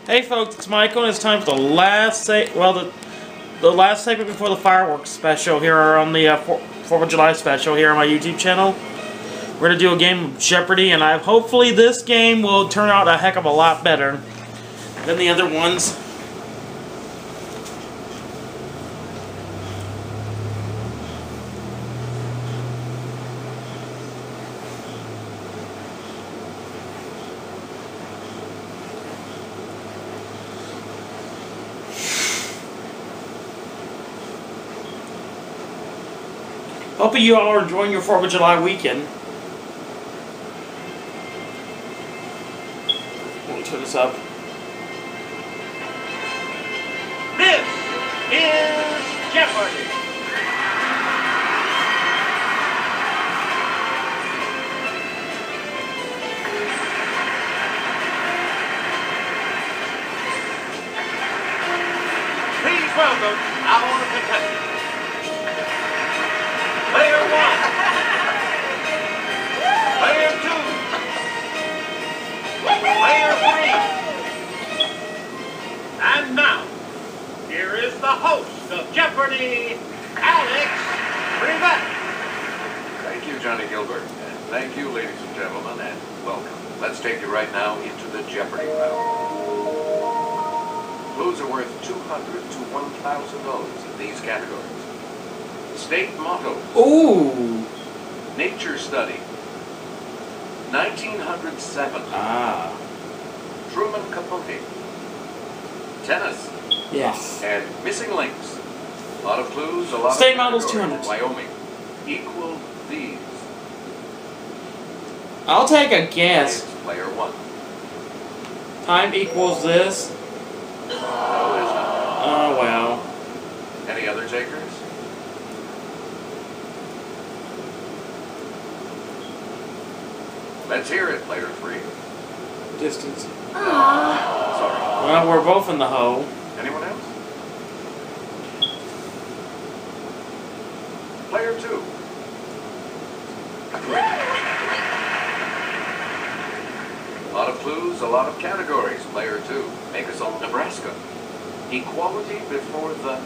Hey folks, it's Michael, and it's time for the last the last segment before the fireworks special here on the 4th of July special here on my YouTube channel. We're gonna do a game of Jeopardy, and hopefully this game will turn out a heck of a lot better than the other ones. Hope you all are enjoying your 4th of July weekend. Let me turn this up. This is Jeopardy! Please welcome our contestants. Player 1. Player 2. Player 3. And now, here is the host of Jeopardy, Alex Trebek. Thank you, Johnny Gilbert. And thank you, ladies and gentlemen, and welcome. Let's take you right now into the Jeopardy round. Clues are worth $200 to $1,000 in these categories. State motto. Ooh. Nature study. 1907. Ah. Truman Capote. Tennis. Yes. And missing links. A lot of clues, a lot State of model's categories. 200. Wyoming. Equal these. I'll take a guess. It's player 1. Time equals this. No, it's not. Oh, well. Any other takers? Let's hear it, player 3. Distance. Sorry. Well, we're both in the hole. Anyone else? Player 2. A lot of clues, a lot of categories. Player 2. Make us all Nebraska. Equality before the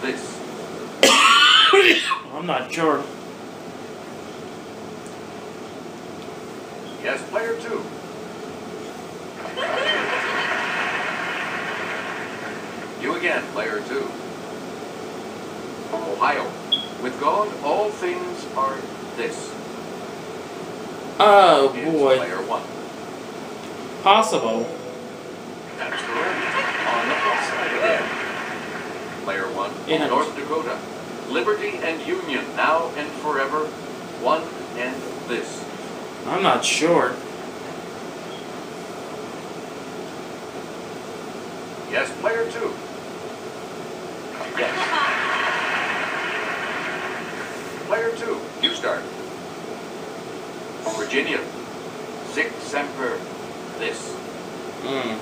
this. I'm not sure. Yes, player 2. You again, player 2. Ohio. With God, all things are this. Oh, It's boy. player 1. Possible. That's correct. On the plus side again. Player 1. Yeah. North Dakota. Liberty and union, now and forever. One and this. I'm not sure. Yes, player 2. Yes. Player 2, you start. Virginia. Sic semper this. Hmm.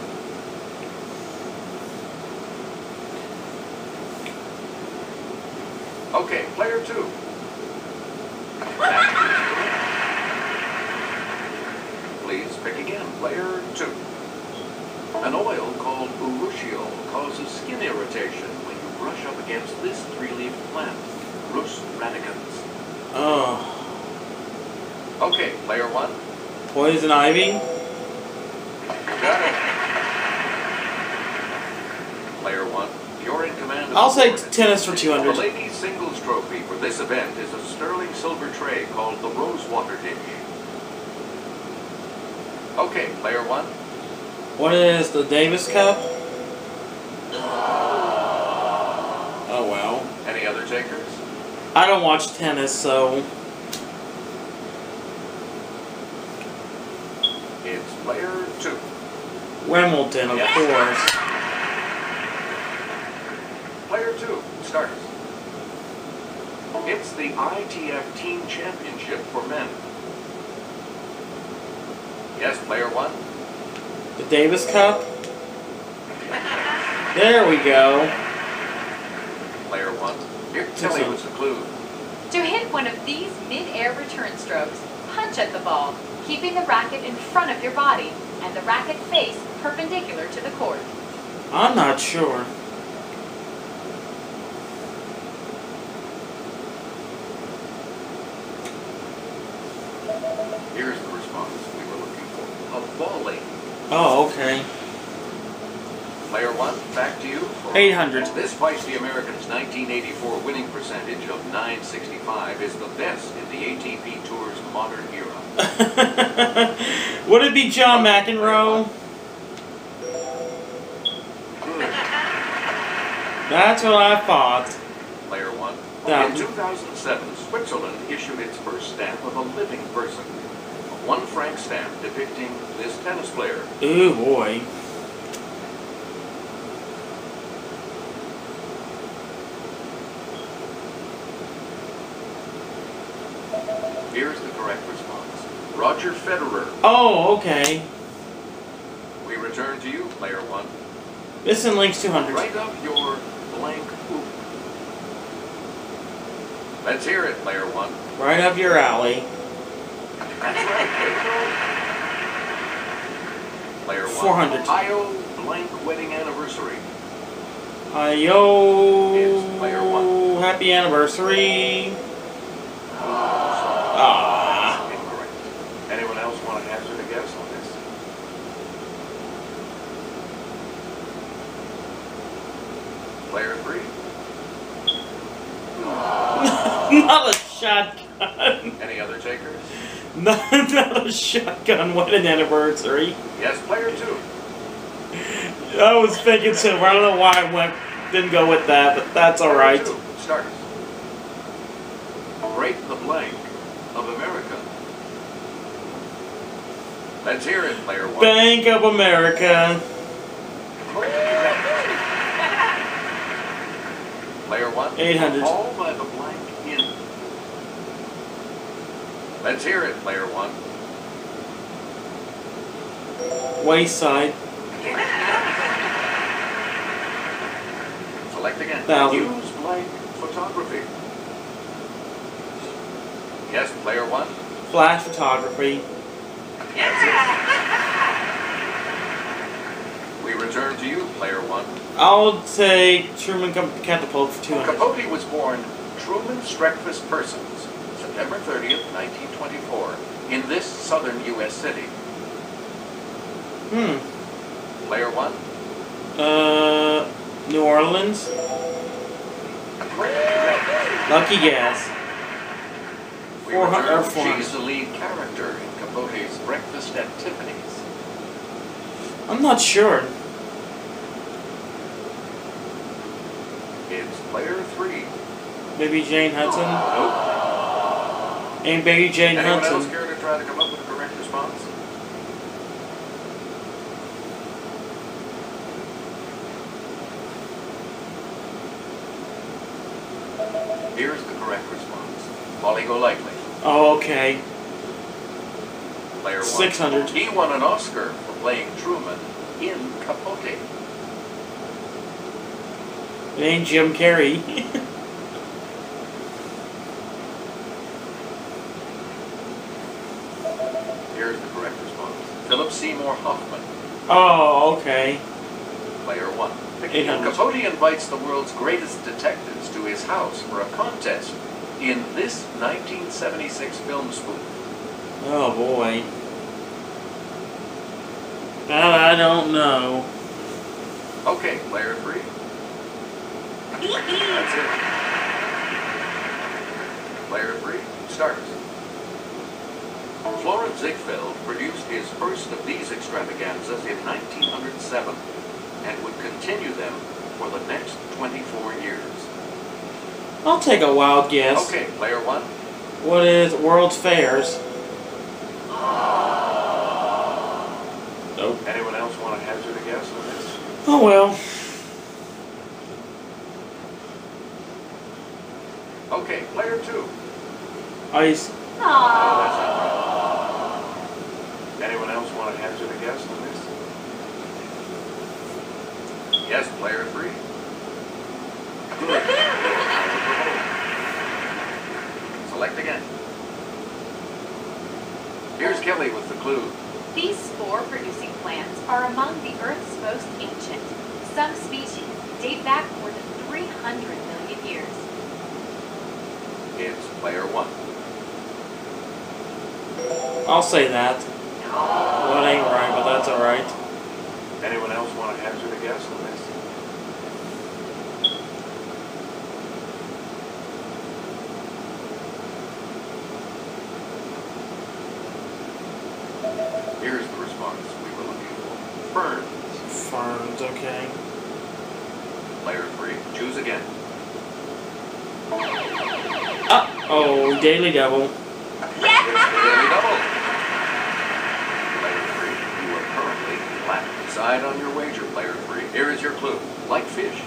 Okay, player 2. Please pick again, player 2. An oil called urushiol causes skin irritation when you brush up against this 3-leaf plant, Rus radicans. Oh. Okay, player 1. Poison ivy? Got it. Player 1, you're in command of I'll the say board. tennis for The 200. ladies' singles trophy for this event is a sterling silver tray called the Rosewater dish. Okay, player 1. What is the Davis Cup? Oh, well. Any other takers? I don't watch tennis, so... It's player 2. Wimbledon, of Yes. course. Player 2, start. It's the ITF Team Championship for men. Yes, player 1. The Davis Cup? There we go. Player 1. Here, tell me what's the clue. To hit one of these mid-air return strokes, punch at the ball, keeping the racket in front of your body and the racket face perpendicular to the court? I'm not sure. Here's the response we were looking for. A volley. Oh, okay. Player 1, back to you. For 800. This feisty American's 1984 winning percentage of .965 is the best in the ATP Tour's modern era. Would it be John McEnroe? Good. That's what I thought. Player 1. Yeah. In 2007, Switzerland issued its first stamp of a living person. A 1 franc stamp depicting this tennis player. Ooh, boy. Here's the correct response. Roger Federer. Oh, okay. We return to you, player 1. Missing links 200. Write up your blank hoop. Let's hear it, player 1. Right up your alley. That's right, player 1. 400. Ohio blank wedding anniversary. Hi-yo. Is player 1. Happy anniversary. Ah. Incorrect. Anyone else want to hazard a guess on this? Player 3. Not a shotgun. Any other takers? Not a shotgun wedding anniversary. Yes, player 2. I was thinking silver. I don't know why I didn't go with that, but that's alright. Player 2. Start. Break the blank of America. Let's hear it, player 1. Bank of America. Player 1. 800. All by the blank in. Let's hear it, player 1. Wayside. Select again. 1,000. Use blank photography. Yes, player 1. Flash photography. That's it. We return to you, player 1. I'll take Truman Catapult for 200. Capote was born Truman Streckfus Persons, September 30th, 1924, in this southern U.S. city. Player 1. New Orleans. Lucky guess. We 400 or return. 400. She's the lead character in Capote's Breakfast at Tiffany's. I'm not sure. It's player 3. Maybe Jane Hudson? Nope. Ain't Baby Jane Anyone else Hudson. care to try to come up with a correct response? Here's the correct response. Molly Golightly. Oh, okay. Player 1. 600. He won an Oscar for playing Truman in Capote. It ain't Jim Carrey. Here's the correct response. Philip Seymour Hoffman. Oh, okay. Player 1. 800. Capote invites the world's greatest detectives to his house for a contest in this 1976 film spoof. Oh, boy. I don't know. Okay, player 3. That's it. Player 3 starts. Florence Ziegfeld produced his first of these extravaganzas in 1907 and would continue them for the next 24 years. I'll take a wild guess. Okay, player 1. What is World's Fairs? Nope. Anyone else want to hazard a guess on this? Oh, well. Okay, player 2. Ice. Oh, that's not right. Anyone else want to hazard a guess on this? Yes, player 3. Good. Select again. Here's Kelly with the clue. These spore-producing plants are among the Earth's most ancient. Some species date back more than 300 million years. It's player one. I'll say that. Well, it ain't right, but that's alright. Anyone else want to hazard a guess on this? Here's the response we were looking for. Ferns. Ferns, okay. Player three. Choose again. Oh, Daily Double. It's the Daily Double. Player three. You are currently flat. Decide on your wager, player three. Here is your clue. Like fish,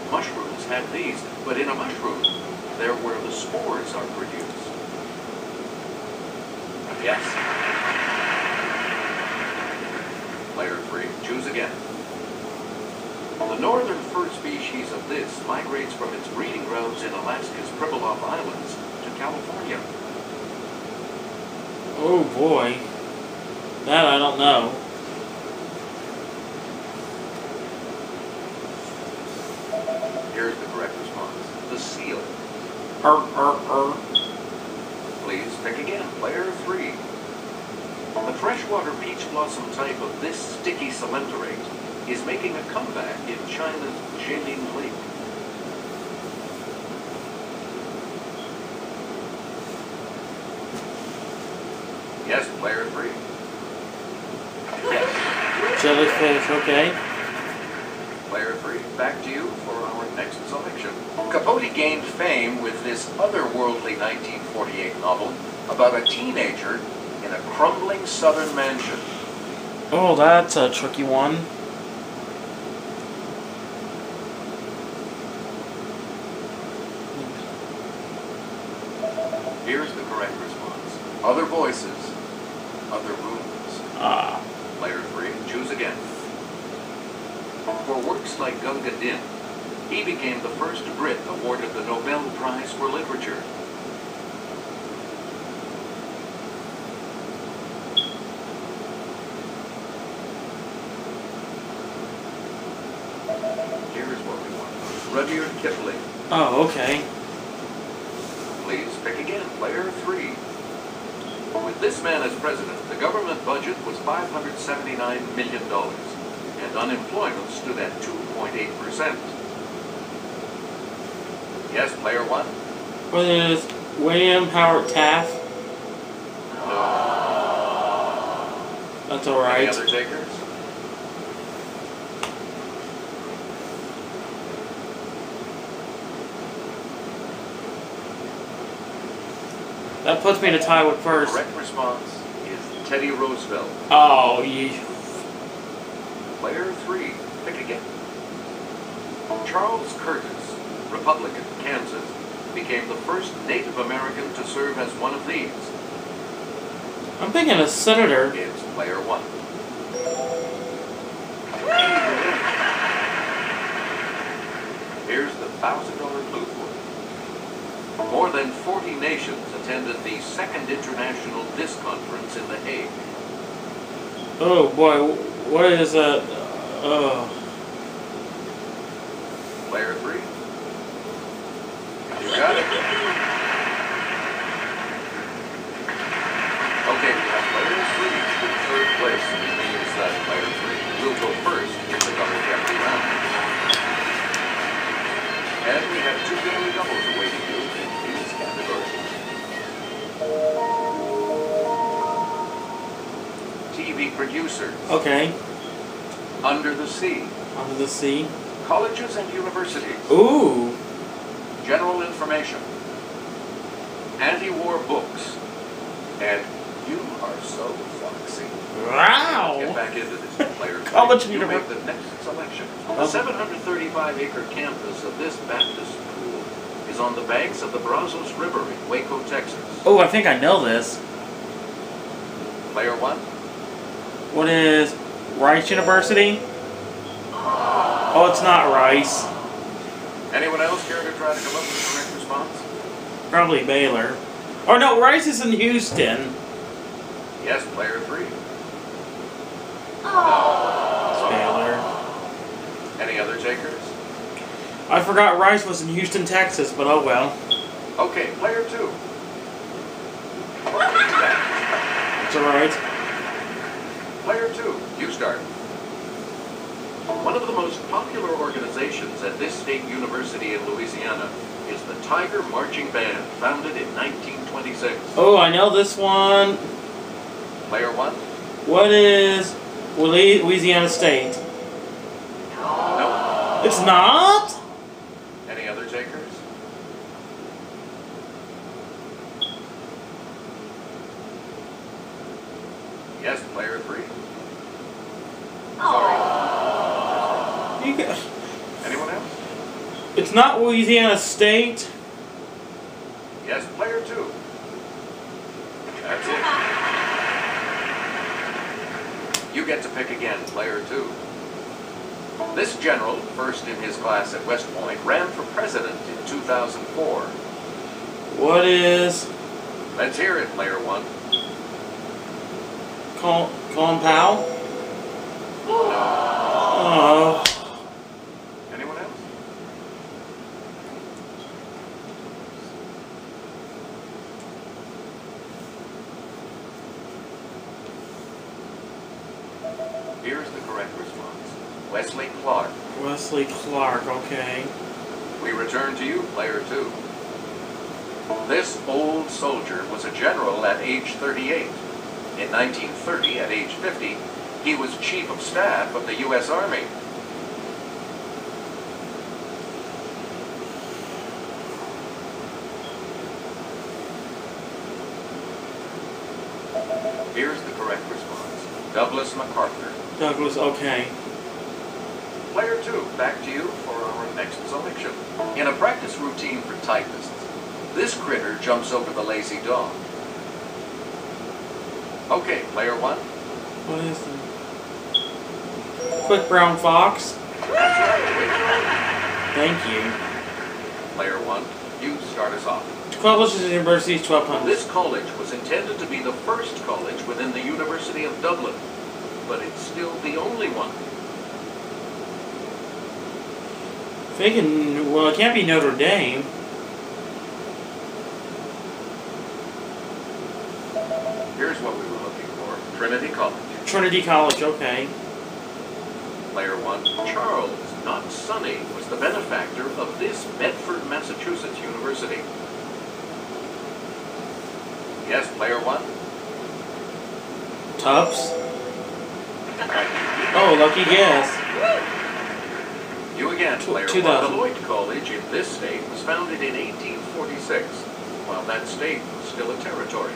mushrooms have these, but in a mushroom, they're where the spores are produced. Yes. Player three. Choose again. The northern fur species of this migrates from its breeding grounds in Alaska's Pribilof Islands to California. Oh boy. That I don't know. Here's the correct response. The seal. Please pick again. Player three. The freshwater peach blossom type of this sticky coelenterate is making a comeback in China's Jilin Lake. Yes, player three. Yes. Jellyfish, okay. Player three, back to you for our next selection. Capote gained fame with this otherworldly 1948 novel about a teenager in a crumbling southern mansion. Oh, that's a tricky one. Here's the correct response. Other voices, other rooms. Ah. Player three, choose again. For works like Gunga Din, he became the first Brit awarded the Nobel Prize for Literature. Here's what we want. Rudyard Kipling. Oh, okay. Please pick again. Player three. With this man as president, the government budget was $579 million, and unemployment stood at 2.8%. Yes, player one. What is William Howard Taft? That's Any alright. other takers? That puts me in a tie with first. Correct response is Teddy Roosevelt. Oh, you. Player three. Pick again. Charles Curtis, Republican, Kansas, became the first Native American to serve as one of these. I'm thinking a senator. It's player one. Here's the $1,000 clue for you. More than 40 nations attended the Second International Disc Conference in The Hague. Oh boy, what is that? Player three. You got it. Okay, we have player three in third place. It means that player three will go first in the double jeopardy round. And we have two daily doubles awaiting you in these categories. TV producers. Okay. Under the Sea. Under the Sea. Colleges and universities. Ooh. General information. Anti-war books. And you are so foxy. Get Wow. back into this, player. College and You make university. the next selection. The 735-acre campus of this Baptist school is on the banks of the Brazos River in Waco, Texas. Oh, I think I know this. Player one. What is Rice University? Oh, it's not Rice. Anyone else care to try to come up with the correct response? Probably Baylor. Or no, Rice is in Houston. Yes, player three. Oh. Failure. Any other takers? I forgot Rice was in Houston, Texas, but oh well. Okay, player 2. It's alright. Player 2, you start. One of the most popular organizations at this state university in Louisiana is the Tiger Marching Band, founded in 1926. Oh, I know this one. Player 1? What is Louisiana State? No. It's not? Any other takers? Yes, player 3. Sorry. You can, Anyone else? it's not Louisiana State. Yes, player 2. That's it. You get to pick again, player 2. This general, first in his class at West Point, ran for president in 2004. What is Let's hear it, player 1. Colin Powell? Oh. Anyone else? Here's the correct response. Wesley Clark. Wesley Clark, okay. We return to you, player 2. This old soldier was a general at age 38. In 1930, at age 50, he was Chief of Staff of the U.S. Army. Here's the correct response. Douglas MacArthur. Douglas, okay. Player 2, back to you for our next selection. In a practice routine for typists, this critter jumps over the lazy dog. Okay, player 1. What is the Quick Brown Fox? That's right. Thank you. Player 1, you start us off. Colleges and universities, 1200. This college was intended to be the first college within the University of Dublin, but it's still the only one. Thinking, well, it can't be Notre Dame. Here's what we were looking for. Trinity College. Trinity College, okay. Player 1, Charles, not Sonny, was the benefactor of this Bedford, Massachusetts University. Yes, player 1. Tufts? Oh, lucky guess. You again, player 1. 2000. Beloit College in this state was founded in 1846, while that state was still a territory.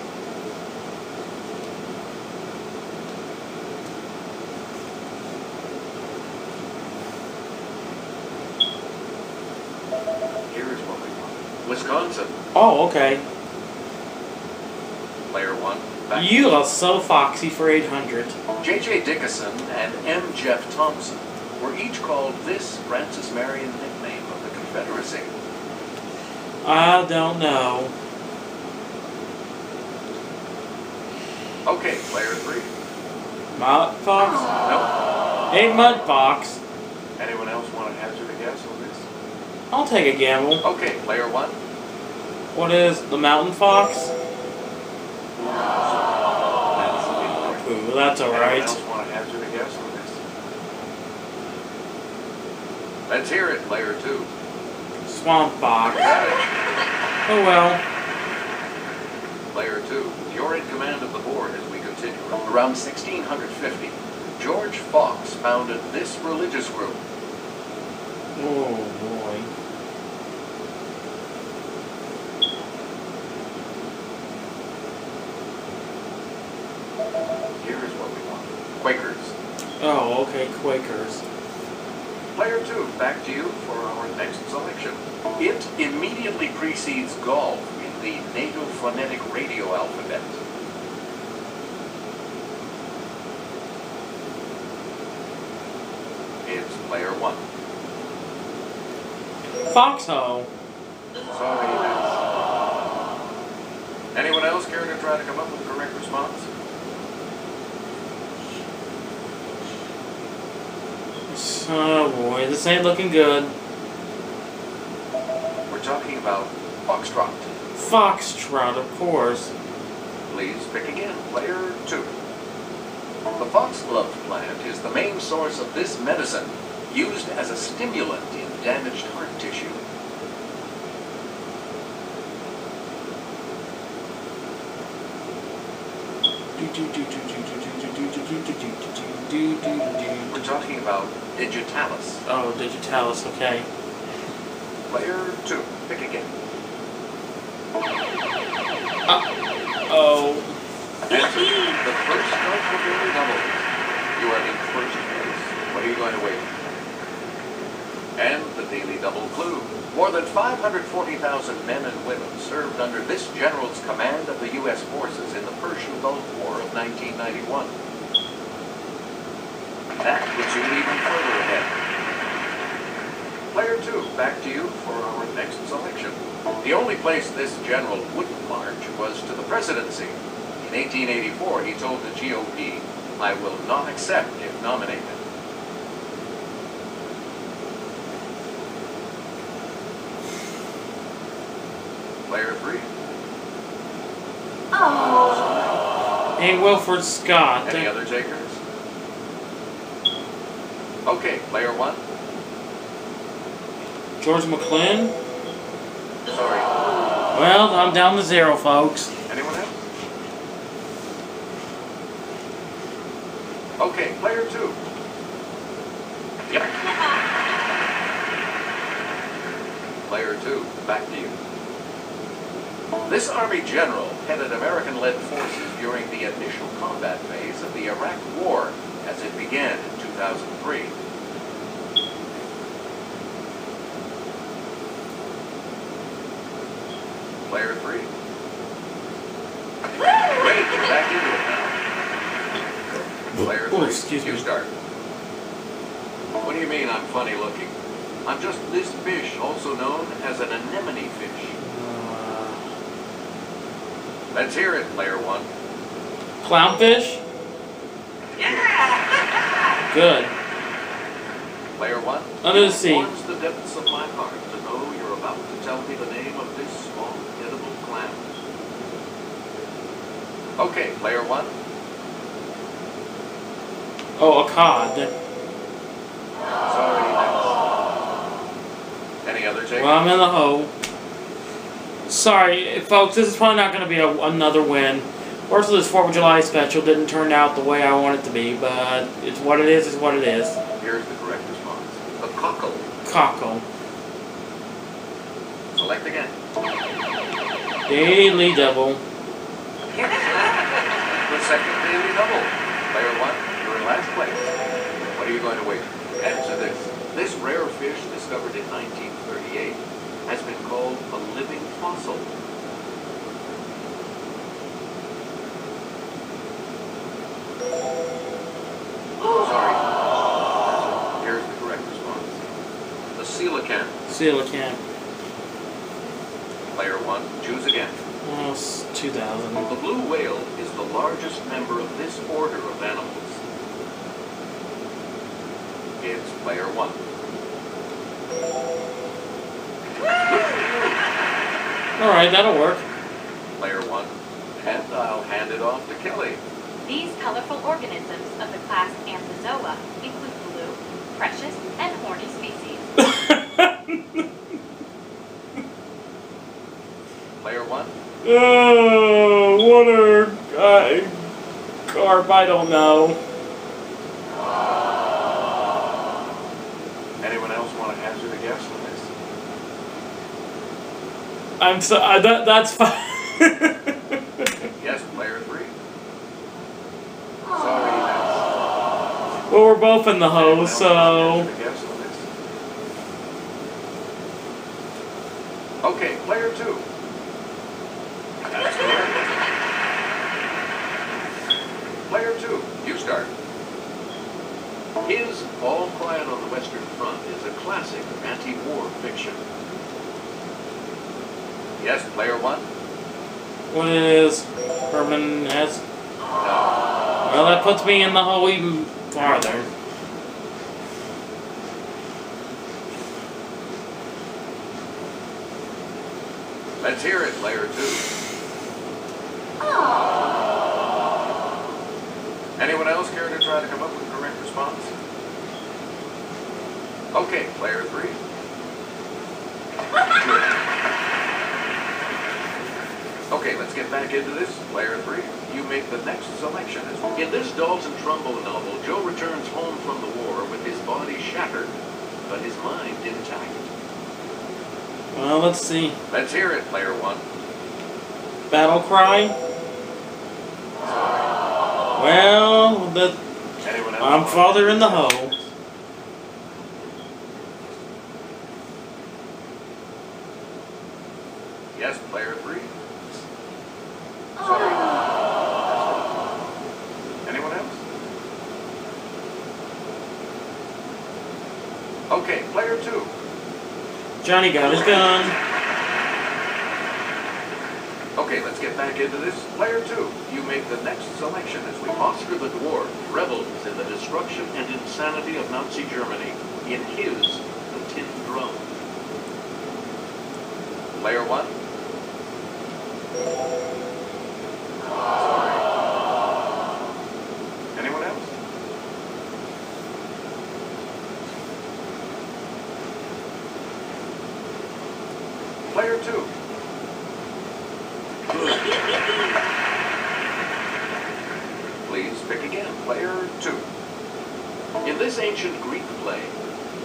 Here's what we want. Wisconsin. Oh, okay. Player 1. Back. You are so foxy for 800. J.J. Dickinson and M. Jeff Thompson were each called this Francis Marion nickname of the Confederacy. I don't know. Okay, player 3. Mud Fox? No? Hey, Mud Fox. Anyone else want to hazard a guess on this? I'll take a gamble. Okay, player 1. What is the Mountain Fox? That's incorrect. Ooh, that's Anyone alright. else want to hazard a guess on this? Let's hear it, player 2. Swamp Fox. Got it. Oh well. Player 2, you're in command of the board as we continue. Around 1650, George Fox founded this religious group. Oh boy. Here's what we want. Quakers. Oh, okay, Quakers. Player 2, back to you for our next selection. It immediately precedes golf in the NATO phonetic radio alphabet. It's player 1. Foxhole. Sorry, that's... Anyone else care to try to come up with the correct response? Oh boy, this ain't looking good. We're talking about Foxtrot. Foxtrot, of course. Please pick again, player 2. The foxglove plant is the main source of this medicine, used as a stimulant in damaged heart tissue. We're talking about Digitalis. Oh, Digitalis, okay. Player 2, pick again. Oh. Answer, the first start for Daily Double. You are in first place. What are you going to wait? And the Daily Double clue. More than 540,000 men and women served under this general's command of the U.S. forces in the Persian Gulf War of 1991. That puts you even further ahead. Player 2, back to you for our next selection. The only place this general wouldn't march was to the presidency. In 1884, he told the GOP, "I will not accept if nominated." Player 3. Oh. Ain't Wilfred Scott. Any other takers? Okay, player 1. George McClellan? Sorry. Well, I'm down to 0, folks. Anyone else? Okay, player 2. Yep. Player 2, back to you. This Army general headed American-led forces during the initial combat phase of the Iraq War as it began in 2003. Player 3. Great, you're back into it now. Player 3, excuse me. you start. What do you mean I'm funny looking? I'm just this fish, also known as an anemone fish. Let's hear it, player 1. Clownfish? Good. Player 1. Under the sea. It warms the depths of my heart to know you're about to tell me the name of this small, edible clam. Okay, player 1. Oh, a cod. Sorry, next. Any other takers? Well, I'm in the hole. Sorry, folks, this is probably not going to be another win. First of this 4th of July special didn't turn out the way I want it to be, but it's what it is, what it is. Here's the correct response. A cockle. Cockle. Select again. Daily Double. The second Daily Double. Player 1, you're in last place. What are you going to wait? Answer this. This rare fish, discovered in 1938, has been called a living fossil. Sorry. Here's the correct response. A coelacanth. Coelacanth. Player 1, choose again. Oh, it's 2000. The blue whale is the largest member of this order of animals. It's player 1. Alright, that'll work. Player 1. And I'll hand it off to Kelly. These colorful organisms of the class Anthozoa include blue, precious, and horny species. Player 1. Water, carp, I don't know. Anyone else want to hazard a guess on this? I'm so, that's fine. Yes, player 3. Sorry, that's... Well, we're both in the hole, so... Hazard a guess on this? Okay, player 2. That's correct. Player 2, you start. His All Quiet on the Western Front is a classic anti-war fiction. Yes, player 1? What is Herman has? No. Well, that puts me in the hole even farther. Let's hear it, player 2. Anyone else care to try to come up with a correct response? Okay, player 3. Okay, let's get back into this. Player 3, you make the next selection. In this Dalton Trumbo novel, Joe returns home from the war with his body shattered, but his mind intact. Well, let's see. Let's hear it, player 1. Battle Cry. Well, Anyone else? I'm farther in the hole. Yes, player 3. Sorry. Anyone else? Okay, player 2. Johnny got his gun. Okay, let's get back into this. Player 2, you make the next selection as we Oscar the Dwarf revels in the destruction and insanity of Nazi Germany in his The Tin Drum. Player 1. Sorry. Anyone else? Player 2. Please pick again, player 2. In this ancient Greek play,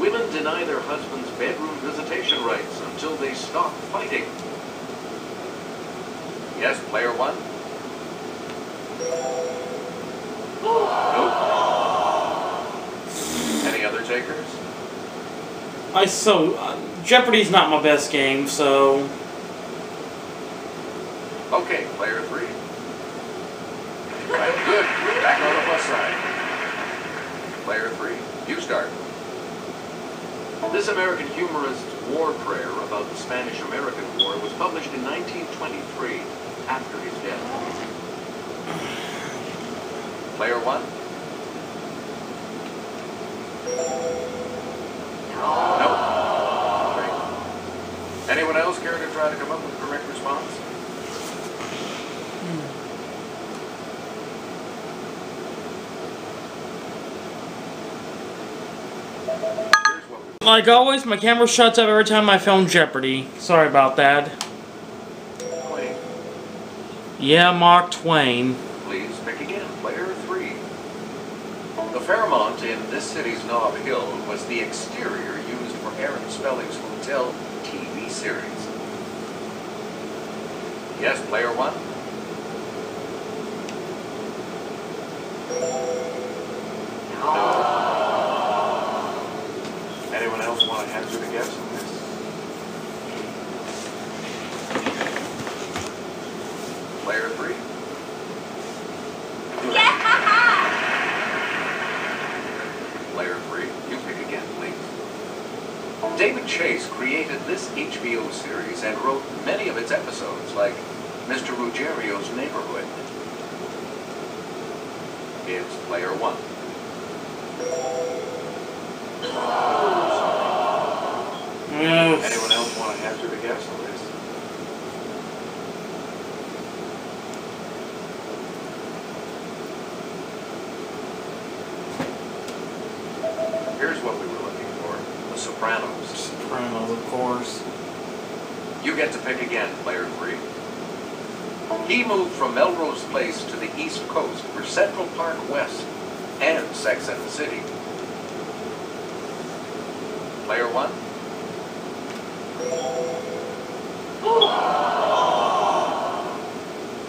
women deny their husbands bedroom visitation rights until they stop fighting. Yes, player 1. Nope. Any other takers? Jeopardy's not my best game, so. Okay, player 3. Right, good. Back on the plus side. Player 3, you start. This American humorist's war prayer about the Spanish-American War was published in 1923, after his death. Player 1. Nope. Great. Anyone else care to try to come up with the correct response? Like always, my camera shuts up every time I film Jeopardy. Sorry about that. Twain. Yeah, Mark Twain. Please pick again, player 3. The Fairmont in this city's Nob Hill was the exterior used for Aaron Spelling's Hotel TV series. Yes, player 1. No. Anyone else want to hazard a guess on this? Player 3. Player 3, you pick again, please. David Chase created this HBO series and wrote many of its episodes, like Mr. Ruggiero's Neighborhood. It's player 1. Anyone else want to hazard a guess on this? Here's what we were looking for. The Sopranos. Sopranos, of course. You get to pick again, player 3. He moved from Melrose Place to the East Coast for Central Park West and Sex and the City. Player 1.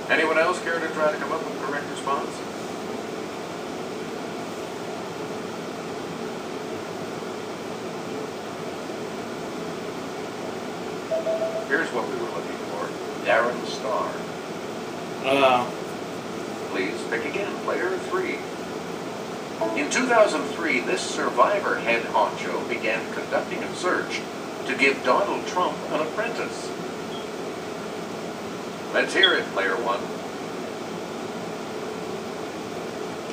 Anyone else care to try to come up with the correct response? Here's what we were looking for. Darren Star. Please pick again, player 3. In 2003, this Survivor head honcho began conducting a search to give Donald Trump an apprentice. Let's hear it, player 1.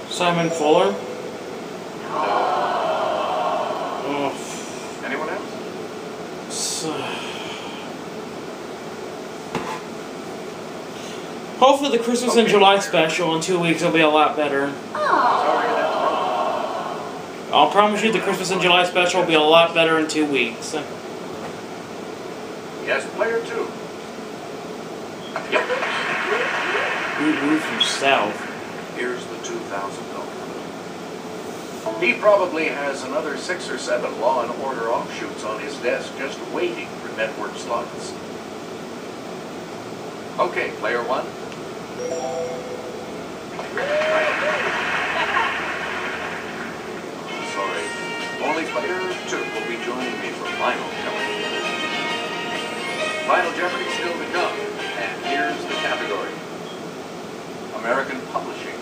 Simon Fuller. No. Oh. Anyone else? Hopefully the Christmas and July special in 2 weeks will be a lot better. Sorry, that's wrong. I'll promise you the Christmas and July special will be a lot better in 2 weeks. Yes, player 2. Yep. Woo from South. Here's the $2,000. He probably has another 6 or 7 Law and Order offshoots on his desk just waiting for network slots. Okay, player 1. Sorry. Only player 2 will be joining me for Final Jeopardy. Final Jeopardy still to come. And here's the category. American Publishing.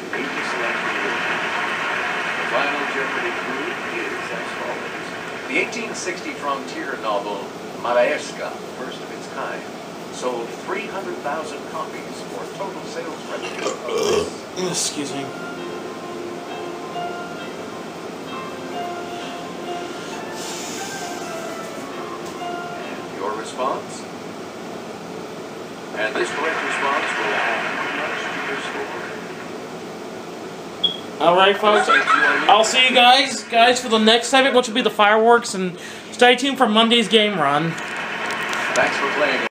You need to select the year. The Final Jeopardy clue is as follows. The 1860 frontier novel Maraesca, first of its kind, sold 300,000 copies for total sales revenue of this. Excuse me. And your response? And this correct response will add how much to your score? Alright, folks. I'll see you guys for the next segment, which will be the fireworks, and stay tuned for Monday's game run. Thanks for playing.